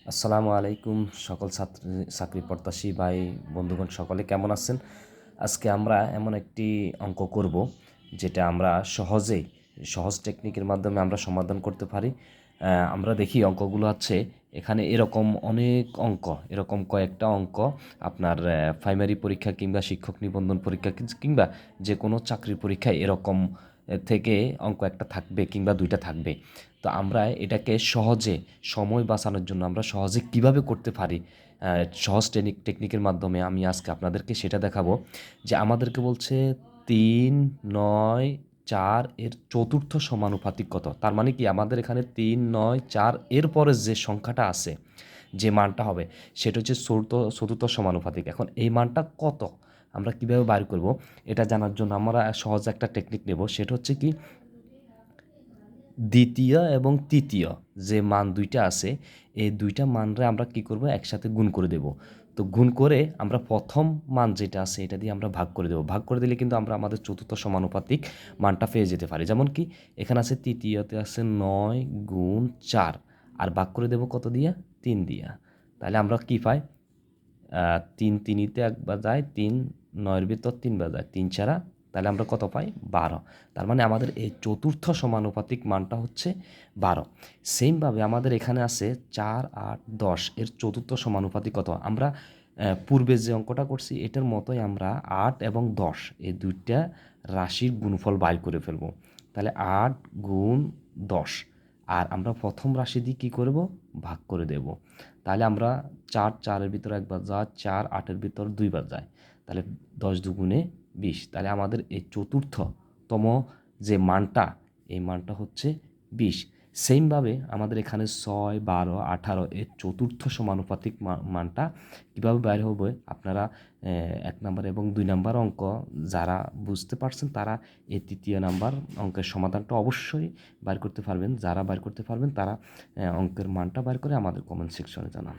আসসালামু আলাইকুম সকল চাকরি প্রত্যাশী ভাই বন্ধুগণ সকলে কেমন আছেন? আজকে আমরা এমন একটি অঙ্ক করব যেটা আমরা সহজ টেকনিকের মাধ্যমে আমরা সমাধান করতে পারি। আমরা দেখি অঙ্কগুলো আছে এখানে এরকম অনেক অঙ্ক, এরকম কয়েকটা অঙ্ক আপনার প্রাইমারি পরীক্ষা কিংবা শিক্ষক নিবন্ধন পরীক্ষা কিংবা যে কোনো চাকরির পরীক্ষায় এরকম থেকে অঙ্ক একটা থাকবে কিংবা দুইটা থাকবে। তো আমরা এটাকে সহজে সময় বাঁচানোর জন্য আমরা সহজে কিভাবে করতে পারি, সহজ টেকনিকের মাধ্যমে আমি আজকে আপনাদেরকে সেটা দেখাবো। যে আমাদেরকে বলছে ৩, ৯, ৪ এর চতুর্থ সমানুপাতিক কত? তার মানে কি আমাদের এখানে ৩, ৯, ৪ এর পরে যে সংখ্যাটা আছে, যে মানটা হবে সেটা হচ্ছে চতুর্থ সমানুপাতিক। এখন এই মানটা কত আমরা কিভাবে বাইর করব এটা জানার জন্য আমরা সহজ একটা টেকনিক নেব। সেটা হচ্ছে কি, দ্বিতীয় এবং তৃতীয় যে মান দুইটা আছে, এই দুইটা মানরে আমরা কি করব, একসাথে গুণ করে দেব। তো গুণ করে আমরা প্রথম মান যেটা আছে এটা দিয়ে আমরা ভাগ করে দেব। ভাগ করে দিলে কিন্তু আমরা আমাদের চতুর্থ সমানুপাতিক মানটা পেয়ে যেতে পারি। যেমন কি এখানে আছে তৃতীয়তে আছে ৯ গুণ ৪, আর ভাগ করে দেব কত দিয়া? ৩ দিয়া। তাহলে আমরা কি পাই? ৩ তিনিতে একবার যায়, ৩ ৯-এর ভিতর ৩ বার যায়, ৩ ছাড়া, তাহলে আমরা কত পাই? ১২। তার মানে আমাদের এই চতুর্থ সমানুপাতিক মানটা হচ্ছে ১২। সেমভাবে আমাদের এখানে আছে ৪, ৮, ১০ এর চতুর্থ সমানুপাতিক কত? আমরা পূর্বে যে অঙ্কটা করছি এটার মতোই আমরা ৮ এবং ১০ এই দুইটা রাশির গুণফল বাইর করে ফেলব। তাহলে ৮ গুণ ১০, আর আমরা প্রথম রাশি দিয়ে কী করব? ভাগ করে দেব। তাহলে আমরা ৪ ৪-এর ভিতর একবার যায়, ৪ ৮-এর ভিতর ২ বার যায়, তাহলে ১০ দুগুণে ২০। তাহলে আমাদের এই চতুর্থতম যে মানটা, এই মানটা হচ্ছে ২০। সেমভাবে আমাদের এখানে ৬, ১২, ১৮ এর চতুর্থ সমানুপাতিক মানটা কীভাবে বাইর হবে আপনারা ১ নাম্বার এবং ২ নাম্বার অঙ্ক যারা বুঝতে পারছেন তারা এই তৃতীয় নাম্বার অঙ্কের সমাধানটা অবশ্যই বাইর করতে পারবেন। যারা বাইর করতে পারবেন তারা অঙ্কের মানটা বাইর করে আমাদের কমেন্ট সেকশনে জানান।